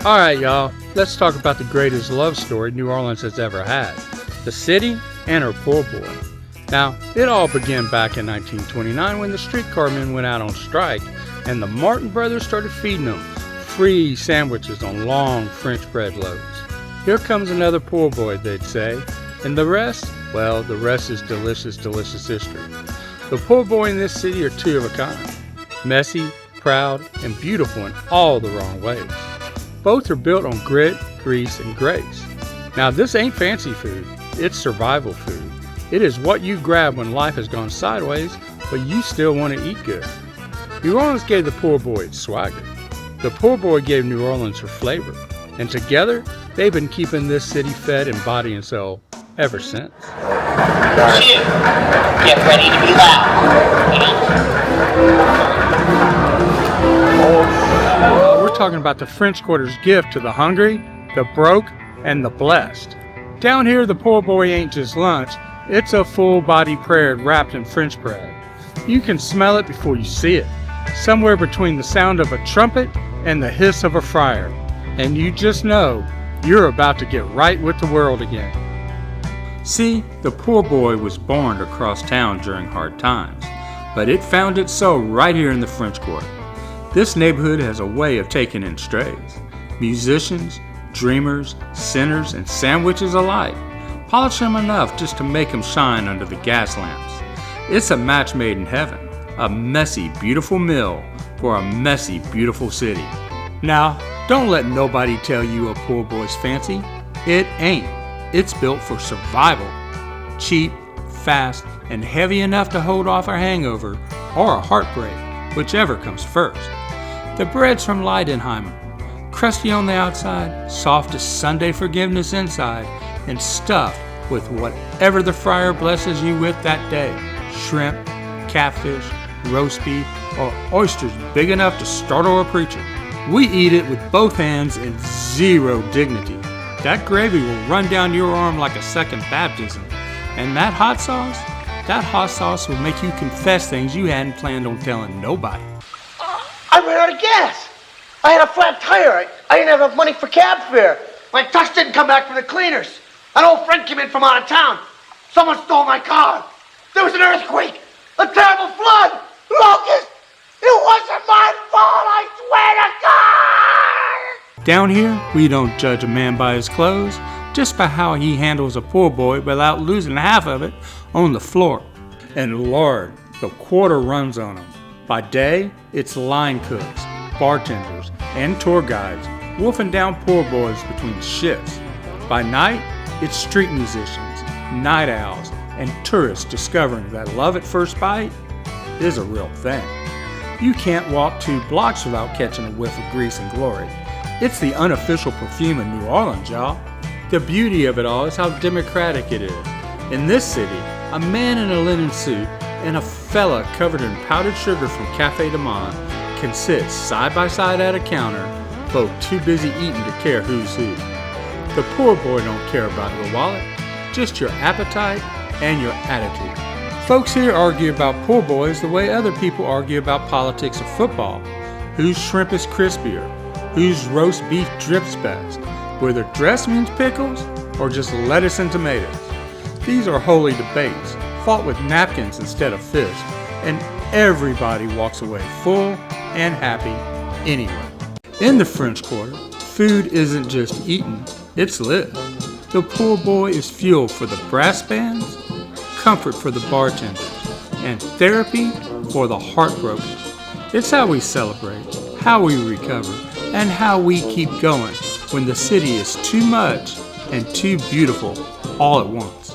Alright, y'all, let's talk about the greatest love story New Orleans has ever had. The city and her poor boy. Now, it all began back in 1929 when the streetcar men went out on strike and the Martin brothers started feeding them free sandwiches on long French bread loaves. Here comes another poor boy, they'd say. And the rest? Well, the rest is delicious, delicious history. The poor boy in this city are two of a kind. Messy, proud, and beautiful in all the wrong ways. Both are built on grit, grease, and grace. Now, this ain't fancy food. It's survival food. It is what you grab when life has gone sideways, but you still want to eat good. New Orleans gave the poor boy its swagger. The poor boy gave New Orleans her flavor. And together, they've been keeping this city fed in body and soul ever since. 2. Get ready to be loud. 8. We're talking about the French Quarter's gift to the hungry, the broke, and the blessed. Down here, the poor boy ain't just lunch. It's a full-body prayer wrapped in French bread. You can smell it before you see it, somewhere between the sound of a trumpet and the hiss of a friar. And you just know you're about to get right with the world again. See, the poor boy was born across town during hard times, but it found its soul right here in the French Quarter. This neighborhood has a way of taking in strays. Musicians, dreamers, sinners, and sandwiches alike. Polish them enough just to make them shine under the gas lamps. It's a match made in heaven, a messy, beautiful meal for a messy, beautiful city. Now, don't let nobody tell you a poor boy's fancy. It ain't. It's built for survival. Cheap, fast, and heavy enough to hold off a hangover or a heartbreak, whichever comes first. The bread's from Leidenheimer, crusty on the outside, soft as Sunday forgiveness inside, and stuffed with whatever the friar blesses you with that day. Shrimp, catfish, roast beef, or oysters big enough to startle a preacher. We eat it with both hands and zero dignity. That gravy will run down your arm like a second baptism. And that hot sauce will make you confess things you hadn't planned on telling nobody. I ran out of gas. I had a flat tire. I didn't have enough money for cab fare. My tux didn't come back from the cleaners. An old friend came in from out of town. Someone stole my car. There was an earthquake. A terrible flood. Locust. It wasn't my fault, I swear to God! Down here, we don't judge a man by his clothes, just by how he handles a poor boy without losing half of it on the floor. And Lord, the quarter runs on him. By day, it's line cooks, bartenders, and tour guides wolfing down poor boys between shifts. By night, it's street musicians, night owls, and tourists discovering that love at first bite is a real thing. You can't walk 2 blocks without catching a whiff of grease and glory. It's the unofficial perfume of New Orleans, y'all. The beauty of it all is how democratic it is. In this city, a man in a linen suit and a fella covered in powdered sugar from Café de Monde can sit side by side at a counter, both too busy eating to care who's who. The poor boy don't care about your wallet, just your appetite and your attitude. Folks here argue about poor boys the way other people argue about politics or football. Whose shrimp is crispier? Whose roast beef drips best? Whether dress means pickles or just lettuce and tomatoes. These are holy debates, fought with napkins instead of fists, and everybody walks away full and happy anyway. In the French Quarter, food isn't just eaten, it's lived. The poor boy is fuel for the brass bands, comfort for the bartenders, and therapy for the heartbroken. It's how we celebrate, how we recover, and how we keep going when the city is too much and too beautiful all at once.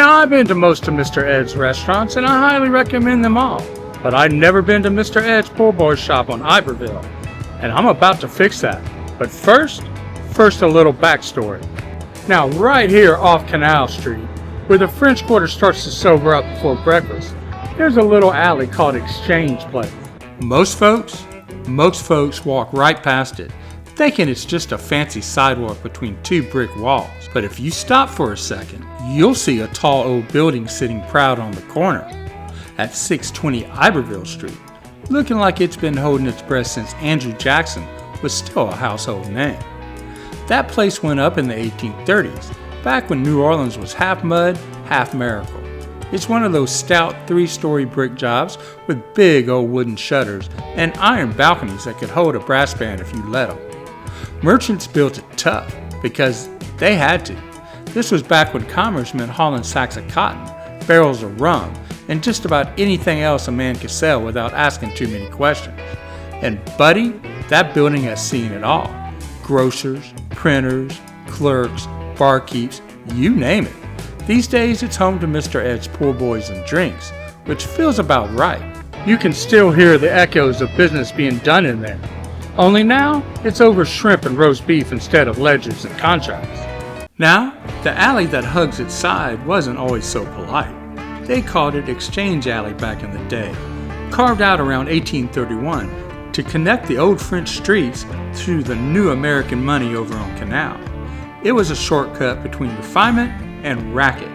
I've been to most of Mr. Ed's restaurants and I highly recommend them all, but I've never been to Mr. Ed's poor boy shop on Iberville, and I'm about to fix that. But first a little backstory. Now, right here off Canal Street, where the French Quarter starts to sober up before breakfast, there's a little alley called Exchange Place. Most folks walk right past it, thinking it's just a fancy sidewalk between two brick walls. But if you stop for a second, you'll see a tall old building sitting proud on the corner at 620 Iberville Street, looking like it's been holding its breath since Andrew Jackson was still a household name. That place went up in the 1830s, back when New Orleans was half mud, half miracle. It's one of those stout 3-story brick jobs with big old wooden shutters and iron balconies that could hold a brass band if you let them. Merchants built it tough because they had to. This was back when commerce meant hauling sacks of cotton, barrels of rum, and just about anything else a man could sell without asking too many questions. And buddy, that building has seen it all. Grocers, printers, clerks, barkeeps, you name it. These days it's home to Mr. Ed's Poor Boys and Drinks, which feels about right. You can still hear the echoes of business being done in there. Only now, it's over shrimp and roast beef instead of ledgers and contracts. Now, the alley that hugs its side wasn't always so polite. They called it Exchange Alley back in the day, carved out around 1831 to connect the old French streets through the new American money over on Canal. It was a shortcut between refinement and racket.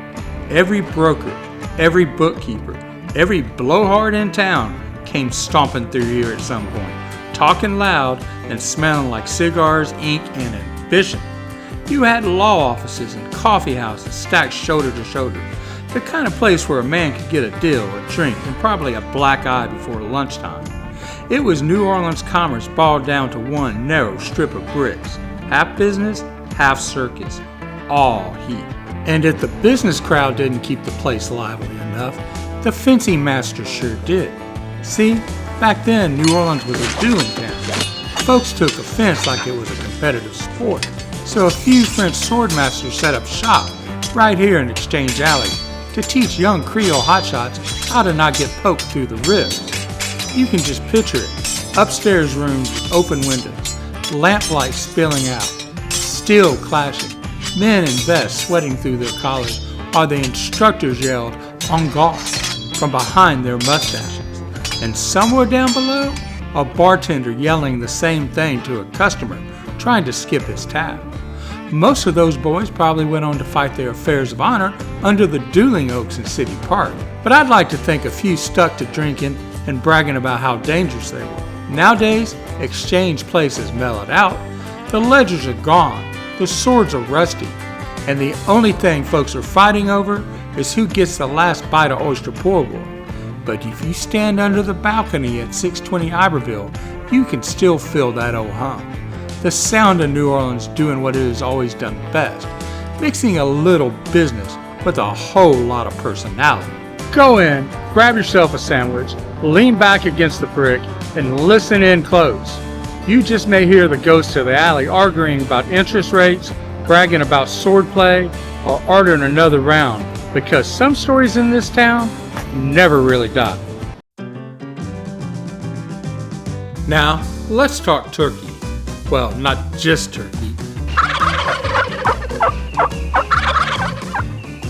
Every broker, every bookkeeper, every blowhard in town came stomping through here at some point, talking loud and smelling like cigars, ink, and ambition. You had law offices and coffee houses stacked shoulder to shoulder, the kind of place where a man could get a deal, a drink, and probably a black eye before lunchtime. It was New Orleans commerce boiled down to one narrow strip of bricks, half business, half circus, all heat. And if the business crowd didn't keep the place lively enough, the fencing masters sure did. See, back then New Orleans was a dueling town. Folks took offense like it was a competitive sport. So a few French swordmasters set up shop right here in Exchange Alley to teach young Creole hotshots how to not get poked through the ribs. You can just picture it. Upstairs rooms with open windows, lamplight spilling out, steel clashing, men in vests sweating through their collars while the instructors yelled "en garde" from behind their mustaches. And somewhere down below, a bartender yelling the same thing to a customer trying to skip his tab. Most of those boys probably went on to fight their affairs of honor under the dueling oaks in City Park. But I'd like to think a few stuck to drinking and bragging about how dangerous they were. Nowadays, Exchange Place has mellowed out, the ledgers are gone, the swords are rusty, and the only thing folks are fighting over is who gets the last bite of oyster poor boy. But if you stand under the balcony at 620 Iberville, you can still feel that old hum. The sound of New Orleans doing what it has always done best, mixing a little business with a whole lot of personality. Go in, grab yourself a sandwich, lean back against the brick, and listen in close. You just may hear the ghosts of the alley arguing about interest rates, bragging about swordplay, or ordering another round, because some stories in this town never really die. Now, let's talk turkey. Well, not just turkey.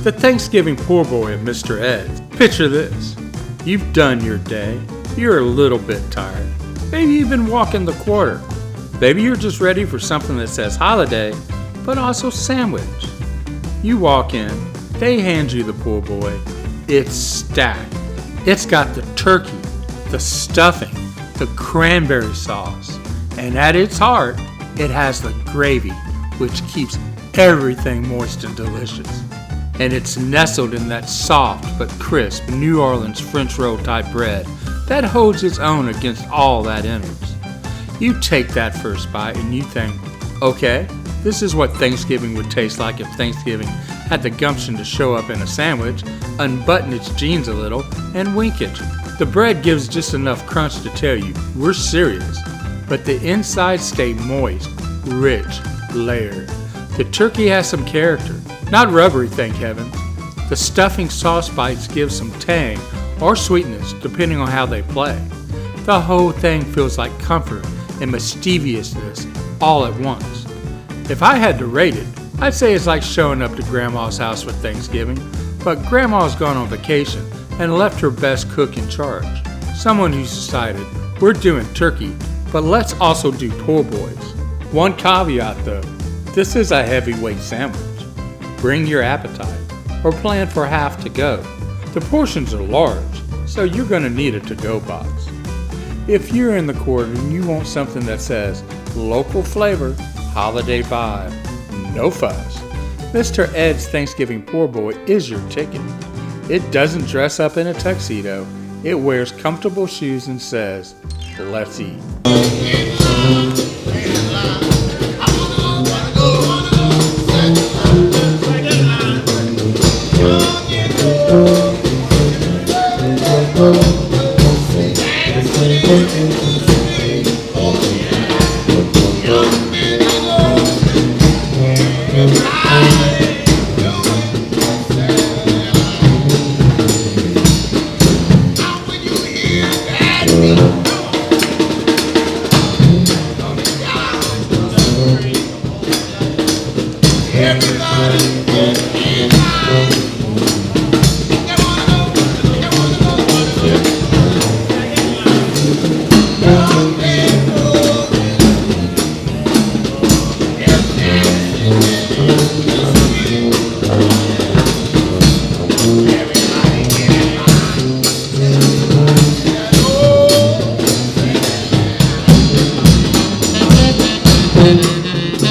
The Thanksgiving poor boy of Mr. Ed's. Picture this. You've done your day. You're a little bit tired. Maybe you've been walking the quarter. Maybe you're just ready for something that says holiday, but also sandwich. You walk in, they hand you the poor boy. It's stacked. It's got the turkey, the stuffing, the cranberry sauce, and at its heart, it has the gravy, which keeps everything moist and delicious. And it's nestled in that soft but crisp New Orleans French roll type bread that holds its own against all that enters. You take that first bite and you think, okay, this is what Thanksgiving would taste like if Thanksgiving had the gumption to show up in a sandwich, unbutton its jeans a little, and wink at you. The bread gives just enough crunch to tell you, we're serious, but the inside stay moist, rich, layered. The turkey has some character. Not rubbery, thank heaven. The stuffing sauce bites give some tang or sweetness depending on how they play. The whole thing feels like comfort and mischievousness all at once. If I had to rate it, I'd say it's like showing up to Grandma's house for Thanksgiving, but Grandma's gone on vacation and left her best cook in charge. Someone who's decided, we're doing turkey, but let's also do poor boys. One caveat though, this is a heavyweight sandwich. Bring your appetite, or plan for half to go. The portions are large, so you're going to need a to-go box. If you're in the quarter and you want something that says local flavor, holiday vibe, no fuss, Mr. Ed's Thanksgiving Poor Boy is your ticket. It doesn't dress up in a tuxedo, it wears comfortable shoes and says, let's eat.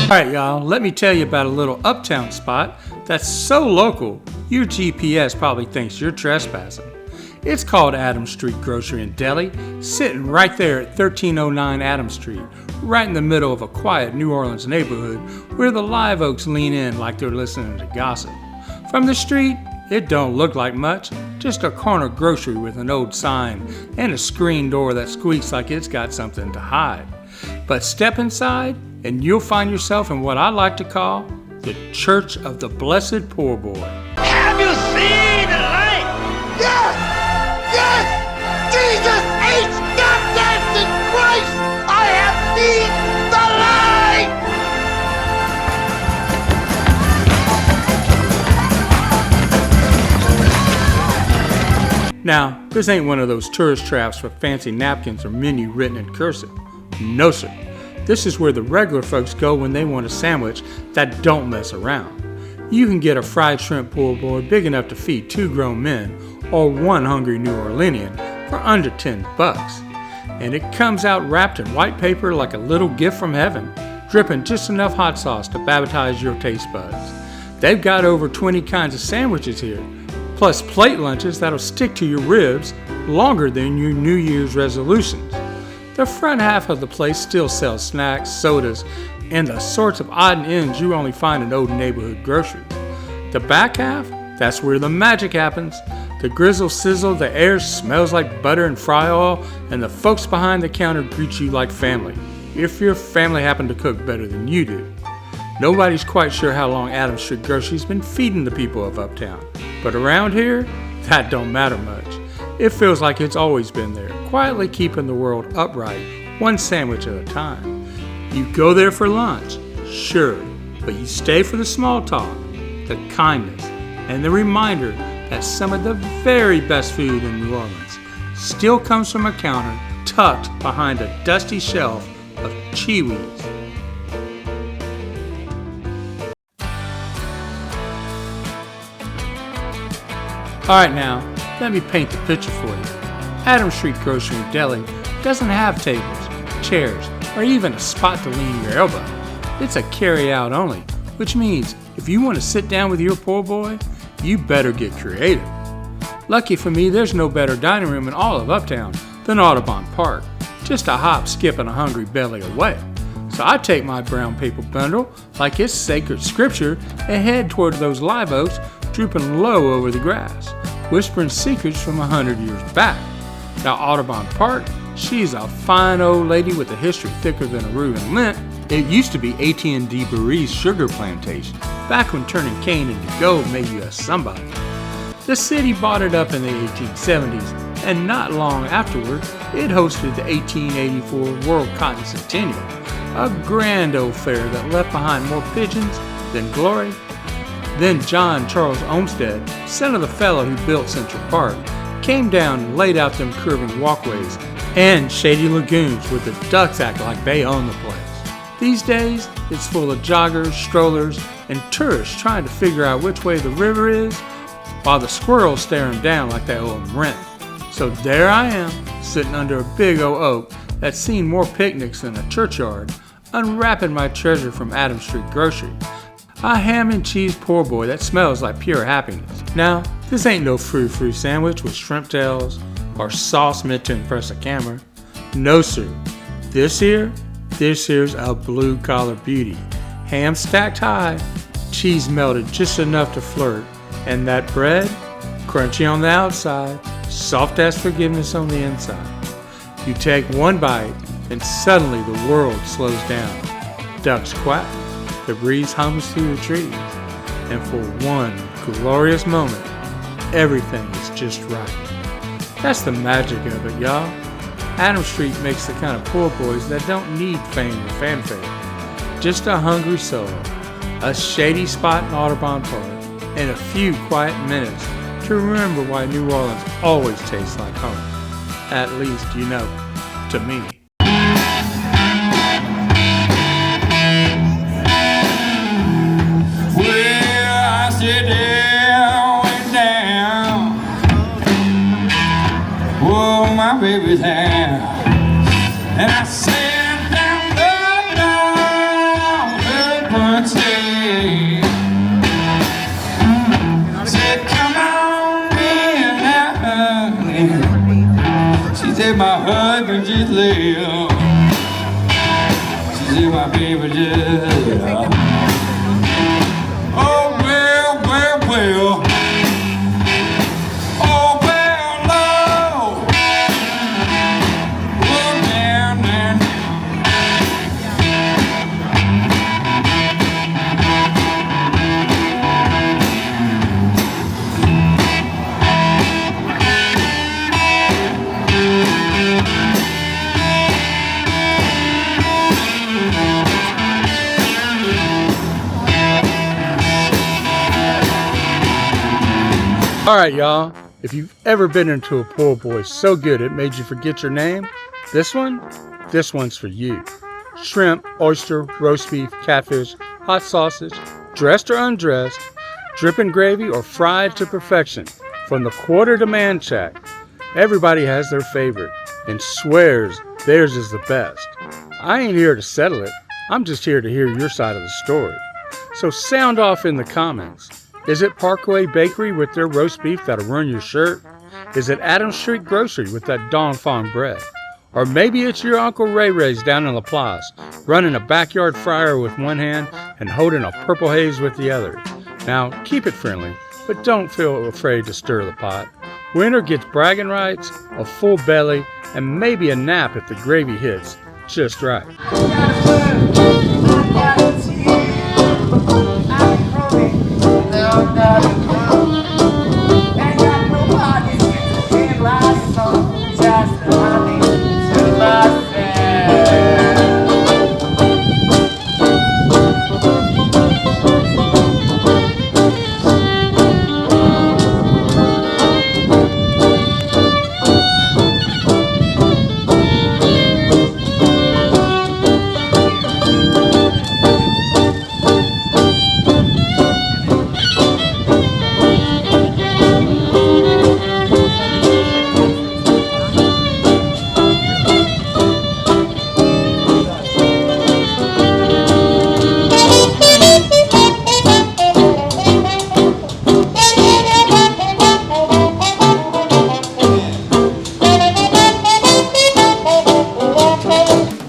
Alright y'all, let me tell you about a little uptown spot that's so local, your GPS probably thinks you're trespassing. It's called Adams Street Grocery and Deli, sitting right there at 1309 Adams Street, right in the middle of a quiet New Orleans neighborhood where the live oaks lean in like they're listening to gossip. From the street, it don't look like much, just a corner grocery with an old sign and a screen door that squeaks like it's got something to hide. But step inside, and you'll find yourself in what I like to call the Church of the Blessed Poor Boy. Have you seen the light? Yes! Yes! Jesus H. Goddamn Christ! I have seen the light! Now, this ain't one of those tourist traps with fancy napkins or menu written in cursive. No sir. This is where the regular folks go when they want a sandwich that don't mess around. You can get a fried shrimp poor boy big enough to feed 2 grown men or 1 hungry New Orleanian for under $10. And it comes out wrapped in white paper like a little gift from heaven, dripping just enough hot sauce to baptize your taste buds. They've got over 20 kinds of sandwiches here, plus plate lunches that'll stick to your ribs longer than your New Year's resolutions. The front half of the place still sells snacks, sodas, and the sorts of odd ends you only find in old neighborhood groceries. The back half, that's where the magic happens. The grizzle sizzle, the air smells like butter and fry oil, and the folks behind the counter greet you like family, if your family happen to cook better than you do. Nobody's quite sure how long Adams Street Grocery's been feeding the people of Uptown, but around here, that don't matter much. It feels like it's always been there, quietly keeping the world upright, one sandwich at a time. You go there for lunch, sure, but you stay for the small talk, the kindness, and the reminder that some of the very best food in New Orleans still comes from a counter tucked behind a dusty shelf of chiwis. Alright now, let me paint the picture for you. Adams Street Grocery and Deli doesn't have tables, chairs, or even a spot to lean your elbow. It's a carry-out only, which means if you want to sit down with your poor boy, you better get creative. Lucky for me, there's no better dining room in all of Uptown than Audubon Park, just a hop, skip, and a hungry belly away. So I take my brown paper bundle like it's sacred scripture and head toward those live oaks drooping low over the grass, whispering secrets from 100 years back. Now Audubon Park, she's a fine old lady with a history thicker than a roux and lint. It used to be A.T.&D. Barree's sugar plantation, back when turning cane into gold made you a somebody. The city bought it up in the 1870s, and not long afterward, it hosted the 1884 World Cotton Centennial, A grand old fair that left behind more pigeons than glory. Then John Charles Olmsted, son of the fellow who built Central Park, came down and laid out them curving walkways and shady lagoons where the ducks act like they own the place. These days, it's full of joggers, strollers, and tourists trying to figure out which way the river is, while the squirrels stare them down like they owe them rent. So there I am, sitting under a big old oak that's seen more picnics than a churchyard, unwrapping my treasure from Adams Street Grocery. A ham and cheese poor boy that smells like pure happiness. Now, this ain't no frou-frou sandwich with shrimp tails or sauce meant to impress a camera. No sir, this here's a blue-collar beauty. Ham stacked high, cheese melted just enough to flirt, and that bread, crunchy on the outside, soft as forgiveness on the inside. You take one bite, and suddenly the world slows down. Ducks quack, the breeze hums through the trees, and for one glorious moment, everything is just right. That's the magic of it, y'all. Adams Street makes the kind of poor boys that don't need fame or fanfare. Just a hungry soul, a shady spot in Audubon Park, and a few quiet minutes to remember why New Orleans always tastes like home. At least, you know, to me. Well, I sit down, whoa, my baby's hand, and I sat down the birthday. Said, come on in now. She said, my husband just left. She said, my baby just left. Oh, well, well, well. Oh, well, no. Oh, man, man. Alright y'all, if you've ever been into a poor boy so good it made you forget your name, this one's for you. Shrimp, oyster, roast beef, catfish, hot sausage, dressed or undressed, dripping gravy or fried to perfection. From the quarter to Manchac, everybody has their favorite and swears theirs is the best. I ain't here to settle it, I'm just here to hear your side of the story. So sound off in the comments. Is it Parkway Bakery with their roast beef that'll ruin your shirt? Is it Adams Street Grocery with that Don Fong bread? Or maybe it's your Uncle Ray Ray's down in La Place, running a backyard fryer with one hand and holding a purple haze with the other. Now, keep it friendly, but don't feel afraid to stir the pot. Winter gets bragging rights, a full belly, and maybe a nap if the gravy hits just right.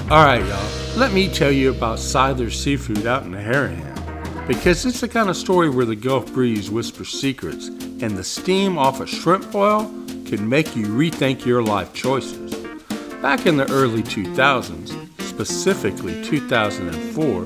Alright y'all, let me tell you about Seither seafood out in the Harahan, because it's the kind of story where the Gulf breeze whispers secrets and the steam off a shrimp boil can make you rethink your life choices. Back in the early 2000s, specifically 2004,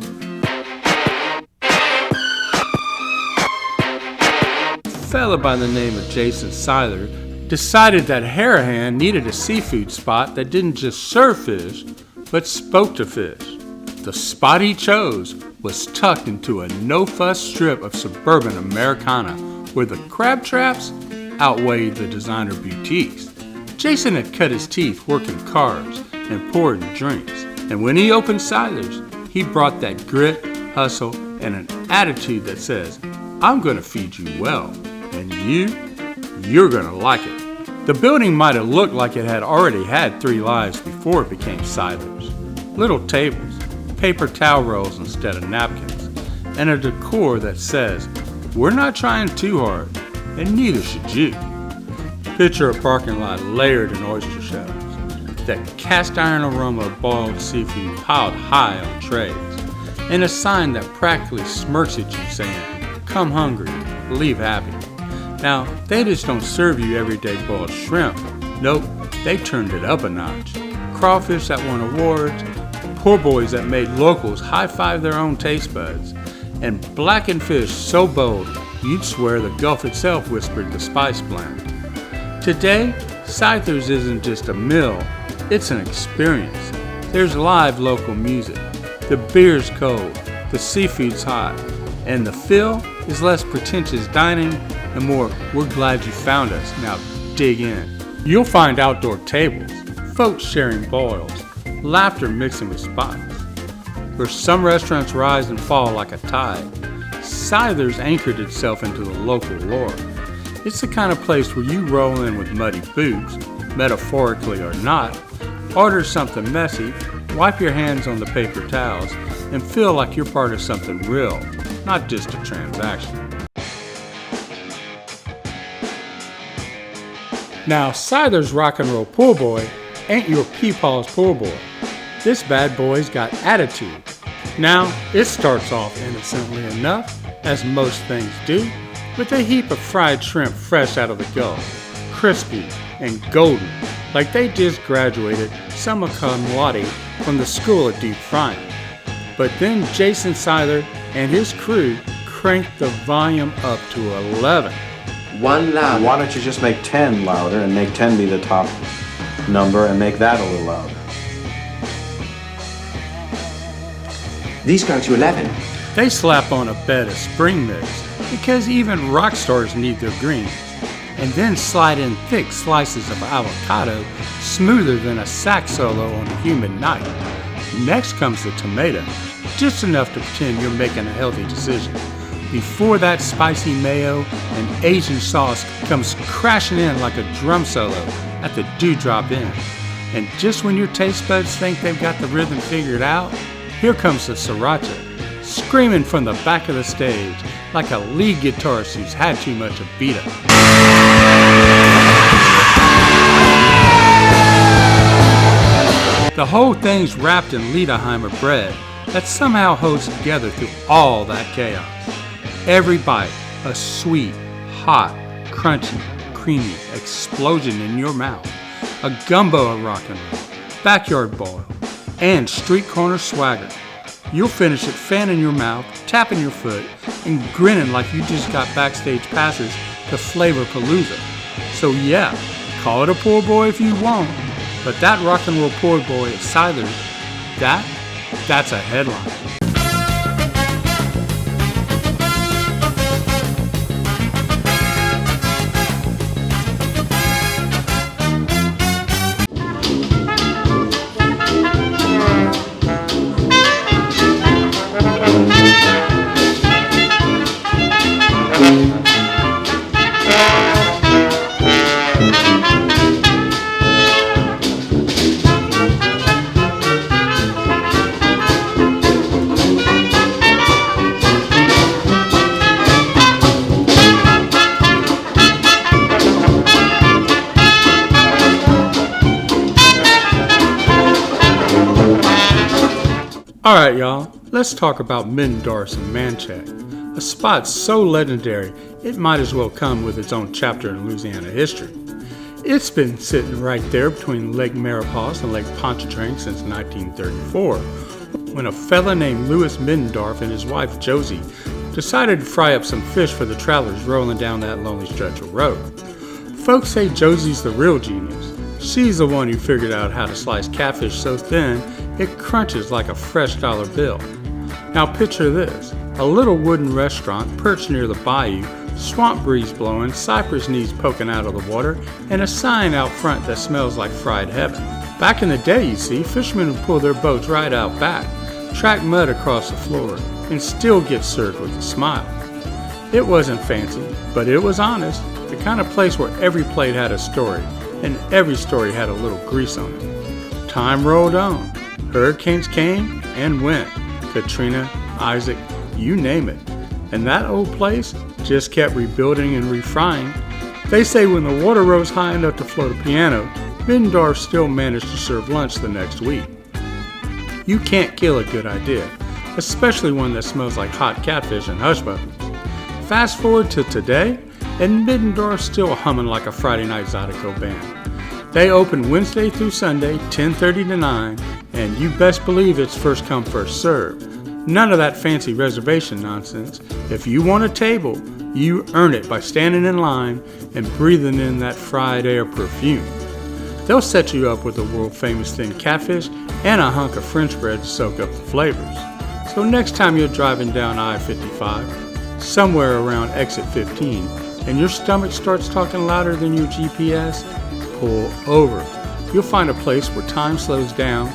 a fella by the name of Jason Seither decided that Harahan needed a seafood spot that didn't just serve fish, but spoke to fish. The spot he chose was tucked into a no-fuss strip of suburban Americana where the crab traps outweighed the designer boutiques. Jason had cut his teeth working cars and pouring drinks, and when he opened Seither's, he brought that grit, hustle, and an attitude that says, I'm gonna feed you well, and you're gonna like it. The building might have looked like it had already had 3 lives before it became Seither's. Little tables, paper towel rolls instead of napkins, and a decor that says, we're not trying too hard, and neither should you. Picture a parking lot layered in oyster shells, that cast iron aroma of boiled seafood piled high on trays, and a sign that practically smirks at you saying, come hungry, leave happy. Now, they just don't serve you everyday boiled shrimp. Nope, they turned it up a notch. Crawfish that won awards, poor boys that made locals high-five their own taste buds, and blackened fish so bold you'd swear the Gulf itself whispered the spice blend. Today, Seither's isn't just a meal, it's an experience. There's live local music, the beer's cold, the seafood's hot, and the feel is less pretentious dining and more, we're glad you found us, now dig in. You'll find outdoor tables, folks sharing boils, laughter mixing with spice. Where some restaurants rise and fall like a tide, Seither's anchored itself into the local lore. It's the kind of place where you roll in with muddy boots, metaphorically or not, order something messy, wipe your hands on the paper towels, and feel like you're part of something real, not just a transaction. Now, Seither's rock and roll pool boy ain't your peepaw's pool boy. This bad boy's got attitude. Now, it starts off innocently enough, as most things do, with a heap of fried shrimp fresh out of the Gulf, crispy and golden, like they just graduated summa cum laude from the school of deep frying. But then Jason Seither and his crew cranked the volume up to 11. One louder. Why don't you just make 10 louder and make 10 be the top number and make that a little louder? These go to 11. They slap on a bed of spring mix because even rock stars need their greens, and then slide in thick slices of avocado smoother than a sax solo on a humid night. Next comes the tomato, just enough to pretend you're making a healthy decision. Before that spicy mayo and Asian sauce comes crashing in like a drum solo at the dewdrop end. And just when your taste buds think they've got the rhythm figured out, here comes the sriracha, screaming from the back of the stage like a lead guitarist who's had too much Abita. The whole thing's wrapped in Liederheimer bread that somehow holds together through all that chaos. Every bite, a sweet, hot, crunchy, creamy explosion in your mouth. A gumbo of rock and roll, backyard boil, and street corner swagger. You'll finish it fanning your mouth, tapping your foot, and grinning like you just got backstage passes to Flavor Palooza. So yeah, call it a poor boy if you want, but that rock and roll poor boy at Seither's, that's a headline. Alright y'all, let's talk about Middendorf and Manchac, a spot so legendary it might as well come with its own chapter in Louisiana history. It's been sitting right there between Lake Maurepas and Lake Pontchartrain since 1934, when a fella named Louis Middendorf and his wife Josie decided to fry up some fish for the travelers rolling down that lonely stretch of road. Folks say Josie's the real genius. She's the one who figured out how to slice catfish so thin It crunches like a fresh dollar bill. Now picture this, a little wooden restaurant perched near the bayou, swamp breeze blowing, cypress knees poking out of the water, and a sign out front that smells like fried heaven. Back in the day, you see, fishermen would pull their boats right out back, track mud across the floor, and still get served with a smile. It wasn't fancy, but it was honest, the kind of place where every plate had a story, and every story had a little grease on it. Time rolled on. Hurricanes came and went. Katrina, Isaac, you name it. And that old place just kept rebuilding and refrying. They say when the water rose high enough to float a piano, Middendorf still managed to serve lunch the next week. You can't kill a good idea, especially one that smells like hot catfish and hush puppies. Fast forward to today, and Middendorf's still humming like a Friday night Zydeco band. They open Wednesday through Sunday, 10:30 to 9, and you best believe it's first come, first serve. None of that fancy reservation nonsense. If you want a table, you earn it by standing in line and breathing in that fried air perfume. They'll set you up with a world-famous thin catfish and a hunk of French bread to soak up the flavors. So next time you're driving down I-55, somewhere around exit 15, and your stomach starts talking louder than your GPS, pull over. You'll find a place where time slows down,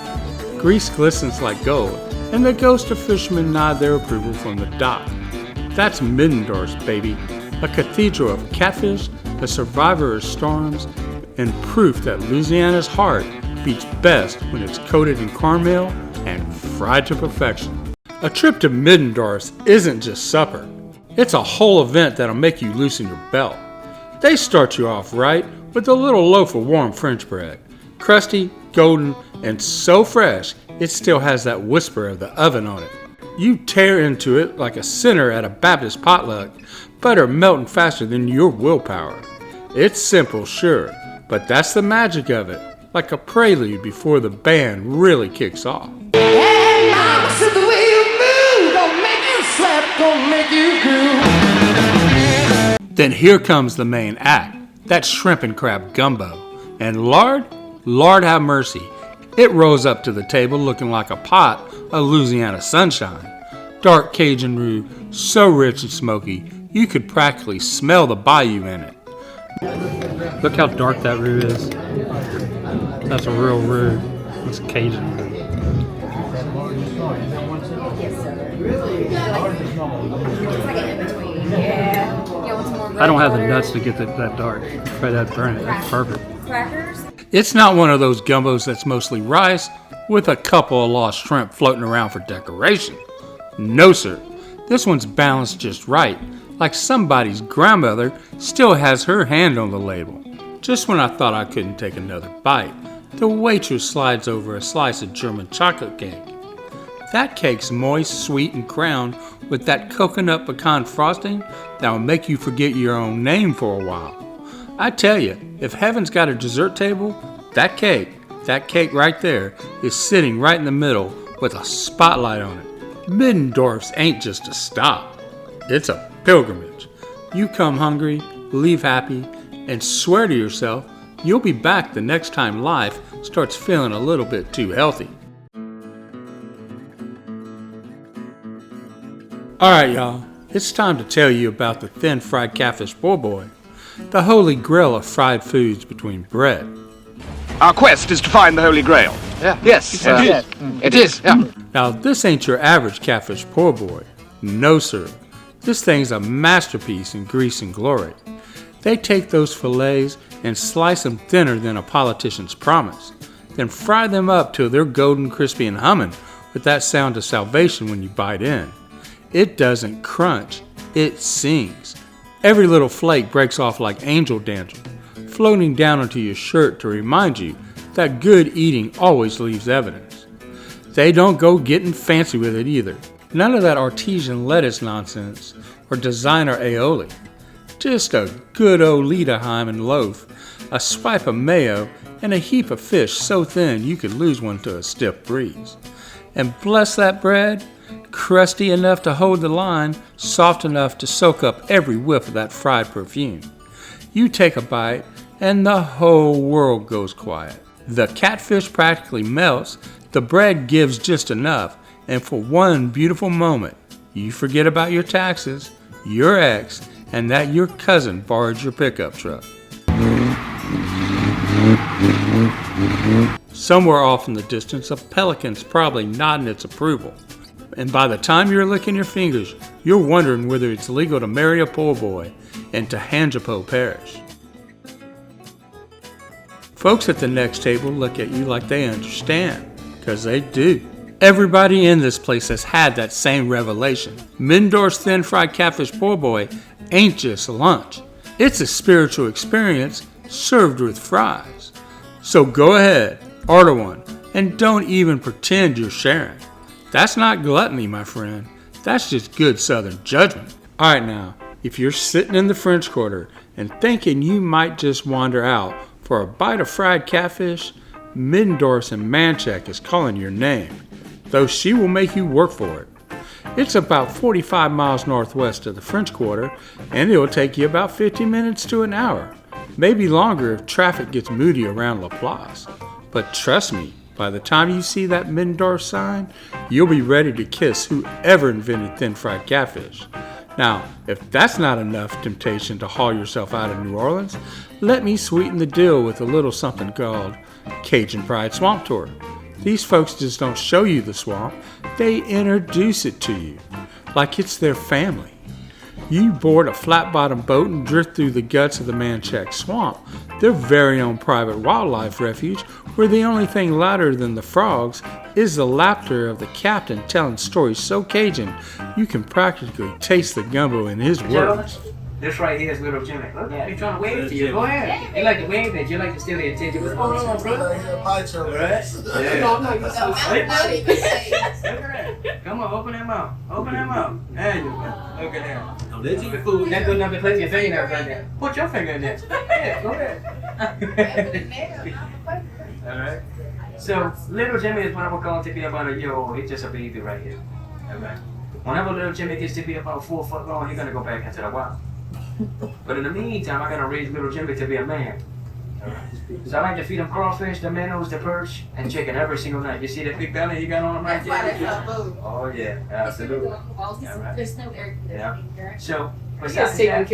grease glistens like gold, and the ghosts of fishermen nod their approval from the dock. That's Middendorf's, baby. A cathedral of catfish, a survivor of storms, and proof that Louisiana's heart beats best when it's coated in cornmeal and fried to perfection. A trip to Middendorf's isn't just supper. It's a whole event that'll make you loosen your belt. They start you off right with a little loaf of warm French bread. Crusty, golden, and so fresh, it still has that whisper of the oven on it. You tear into it like a sinner at a Baptist potluck, butter melting faster than your willpower. It's simple, sure, but that's the magic of it, like a prelude before the band really kicks off. Hey, mama said the way you move don't make you sweat, don't make you groove. Then here comes the main act, that shrimp and crab gumbo. And Lord have mercy, it rolls up to the table looking like a pot of Louisiana sunshine. Dark Cajun roux, so rich and smoky, you could practically smell the bayou in it. Look how dark that roux is. That's a real roux. It's Cajun roux. I don't have the nuts to get that dark. But that burn it. That's perfect. It's not one of those gumbos that's mostly rice with a couple of lost shrimp floating around for decoration. No sir, this one's balanced just right, like somebody's grandmother still has her hand on the label. Just when I thought I couldn't take another bite, the waitress slides over a slice of German chocolate cake. That cake's moist, sweet, and crowned with that coconut pecan frosting that'll make you forget your own name for a while. I tell you, if heaven's got a dessert table, that cake right there, is sitting right in the middle with a spotlight on it. Middendorf's ain't just a stop, it's a pilgrimage. You come hungry, leave happy, and swear to yourself you'll be back the next time life starts feeling a little bit too healthy. Alright y'all, it's time to tell you about the thin fried catfish po' boy, the holy grail of fried foods between bread. Our quest is to find the Holy Grail. Yeah. Yes, it is. Yeah. Now this ain't your average catfish po' boy. No sir. This thing's a masterpiece in grease and glory. They take those fillets and slice them thinner than a politician's promise, then fry them up till they're golden, crispy, and humming with that sound of salvation when you bite in. It doesn't crunch, it sings. Every little flake breaks off like angel danger, floating down onto your shirt to remind you that good eating always leaves evidence. They don't go getting fancy with it either. None of that artesian lettuce nonsense or designer aioli. Just a good old Liederheimen loaf, a swipe of mayo, and a heap of fish so thin you could lose one to a stiff breeze. And bless that bread, crusty enough to hold the line, soft enough to soak up every whiff of that fried perfume. You take a bite, and the whole world goes quiet. The catfish practically melts, The bread gives just enough, and for one beautiful moment, you forget about your taxes, your ex, and that your cousin borrowed your pickup truck. Somewhere off in the distance, a pelican's probably nodding its approval. And by the time you're licking your fingers, you're wondering whether it's legal to marry a poor boy in Tehangipo Parish. Folks at the next table look at you like they understand, because they do. Everybody in this place has had that same revelation. Middendorf's thin fried catfish poor boy ain't just lunch. It's a spiritual experience served with fries. So go ahead, order one, and don't even pretend you're sharing. That's not gluttony, my friend. That's just good Southern judgment. Alright now, if you're sitting in the French Quarter and thinking you might just wander out for a bite of fried catfish, Middendorf's in Manchac is calling your name, though she will make you work for it. It's about 45 miles northwest of the French Quarter, and it'll take you about 50 minutes to an hour. Maybe longer if traffic gets moody around La Place. But trust me, by the time you see that Middendorf sign, you'll be ready to kiss whoever invented thin fried catfish. Now, if that's not enough temptation to haul yourself out of New Orleans, let me sweeten the deal with a little something called Cajun Pride Swamp Tour. These folks just don't show you the swamp, they introduce it to you, like it's their family. You board a flat-bottom boat and drift through the guts of the Manchac Swamp, their very own private wildlife refuge, where the only thing louder than the frogs is the laughter of the captain telling stories so Cajun you can practically taste the gumbo in his words. This right here is little Jimmy. Look, he's trying to wave to you. Go ahead. You like to wave at you, like to steal the attention. What's going on, bro? Come on, open that mouth. Open that mouth. There you go. Look at that. Don't let you fool. That's good enough to place your finger there right there. Put your finger in there. Yeah, go ahead. All right. So, little Jimmy is whenever going to be about a year old. He's just a baby right here. All right. Whenever little Jimmy gets to be about 4 foot long, he's going to go back into the wild. But in the meantime, I gotta raise little Jimmy to be a man. So I like to feed him crawfish, the minnows, the perch, and chicken every single night. You see that big belly you got on him right there? Oh yeah, absolutely. There's no air conditioning here. So besides that,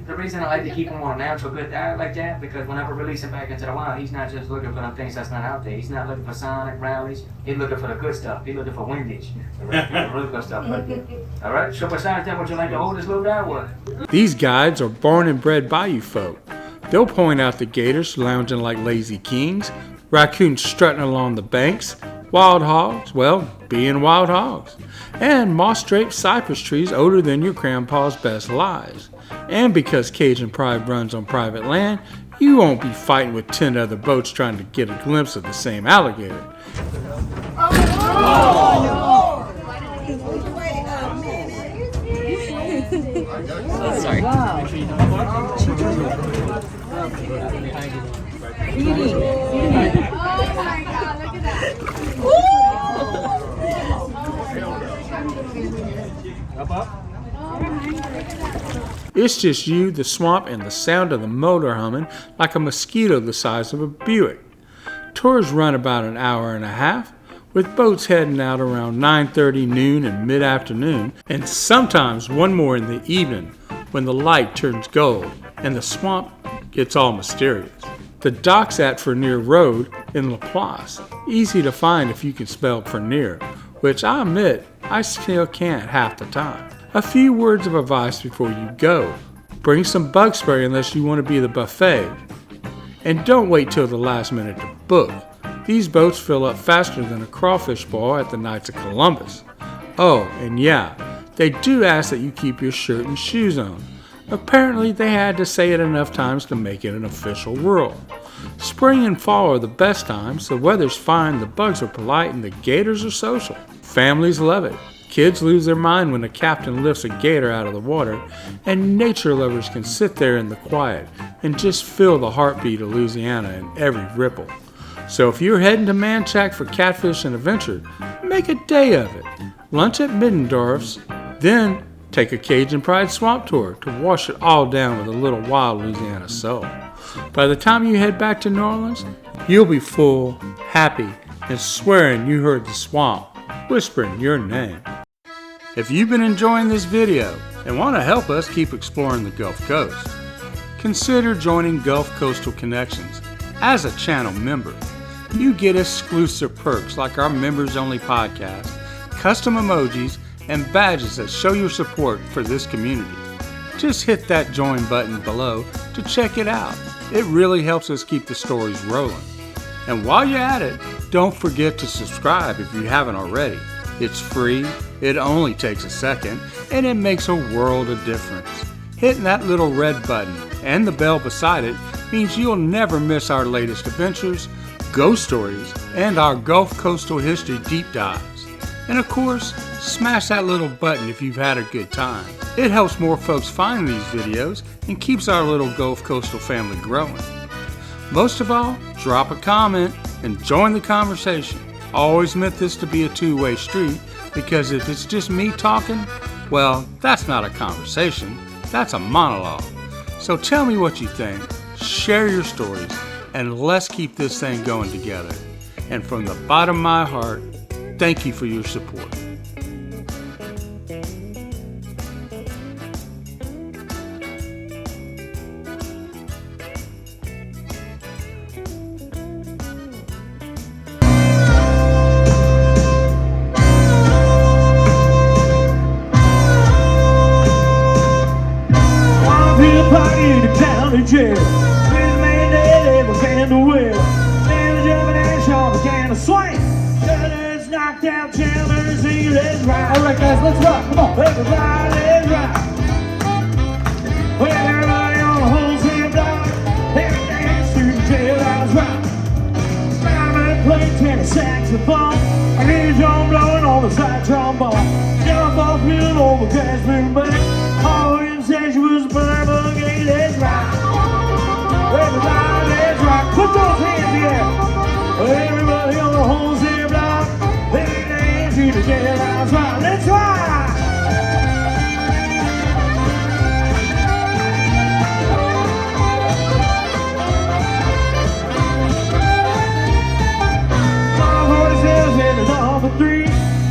the reason I like to keep him on a natural good diet like that, because whenever I release him back into the wild, he's not just looking for the things that's not out there. He's not looking for sonic rallies. He's looking for the good stuff. He's looking for windage. Really good stuff right there. All right. So besides that, would you like to hold this little guy? What? These guides are born and bred bayou folk. They'll point out the gators lounging like lazy kings, raccoons strutting along the banks, wild hogs, well, being wild hogs, and moss-draped cypress trees older than your grandpa's best lies. And because Cajun Pride runs on private land, you won't be fighting with 10 other boats trying to get a glimpse of the same alligator. Sorry. It's just you, the swamp, and the sound of the motor humming like a mosquito the size of a Buick. Tours run about an hour and a half, with boats heading out around 9:30, noon, and mid-afternoon, and sometimes one more in the evening when the light turns gold and the swamp gets all mysterious. The dock's at Fernier Road in La Place, easy to find if you can spell Fernier, which I admit I still can't half the time. A few words of advice before you go. Bring some bug spray unless you want to be the buffet. And don't wait till the last minute to book. These boats fill up faster than a crawfish ball at the Knights of Columbus. Oh, and yeah, they do ask that you keep your shirt and shoes on. Apparently they had to say it enough times to make it an official rule. Spring and fall are the best times, the weather's fine, the bugs are polite, and the gators are social. Families love it. Kids lose their mind when the captain lifts a gator out of the water, and nature lovers can sit there in the quiet and just feel the heartbeat of Louisiana in every ripple. So if you're heading to Manchac for catfish and adventure, make a day of it. Lunch at Middendorf's, then take a Cajun Pride Swamp Tour to wash it all down with a little wild Louisiana soul. By the time you head back to New Orleans, you'll be full, happy, and swearing you heard the swamp whispering your name. If you've been enjoying this video and want to help us keep exploring the Gulf Coast, consider joining Gulf Coastal Connections as a channel member. You get exclusive perks like our members-only podcast, custom emojis, and badges that show your support for this community. Just hit that join button below to check it out. It really helps us keep the stories rolling. And while you're at it, don't forget to subscribe if you haven't already. It's free, it only takes a second, and it makes a world of difference. Hitting that little red button and the bell beside it means you'll never miss our latest adventures, ghost stories, and our Gulf Coastal history deep dives. And of course, smash that little button if you've had a good time. It helps more folks find these videos and keeps our little Gulf Coastal family growing. Most of all, drop a comment and join the conversation. Always meant this to be a two-way street, because if it's just me talking, well, that's not a conversation, that's a monologue. So tell me what you think, share your stories, and let's keep this thing going together. And from the bottom of my heart, thank you for your support. Jail. This man dead, ever can do well. Man jumping and shot began to swing. Shutters knocked out, jammers, let's ride. All right, guys, let's rock. Come on, everybody, let's ride. Well, everybody on the wholesale block, every dance through the jailhouse rock. Simon played tenor saxophone. I hear John blowing on the side trombone. Jump off hill over Casper Bay. All in said she was a burn, okay, let's ride. Everybody, let's rock. Put those hands together. Everybody on the wholesale block, they dance to the jailhouse rock. Let's rock. My horses in the number 3.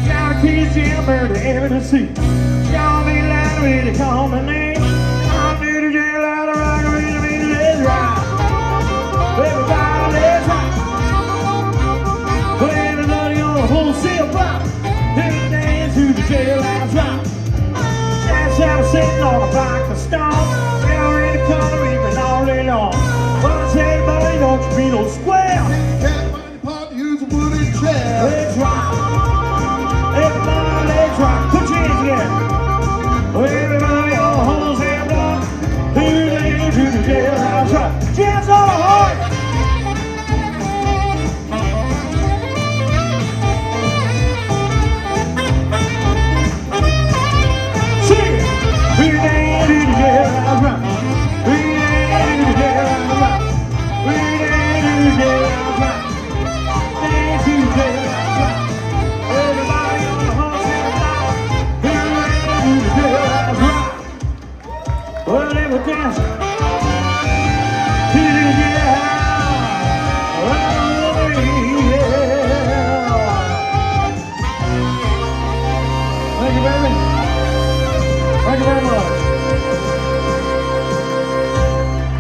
Got a key jammer to every seat. Call me loud with the common name. I'm near the jailhouse rock. Let's rock. Everybody, let's rock. Well, everybody on the wholesale block, they dance to the jailhouse rock. That's how I'm sitting on a block of stone. They already come even all day long. Well, I say, buddy, don't you be no square. Can't money pop, use a wooden chair. Let's rock. Everybody, let's rock. Put your hands together. Well,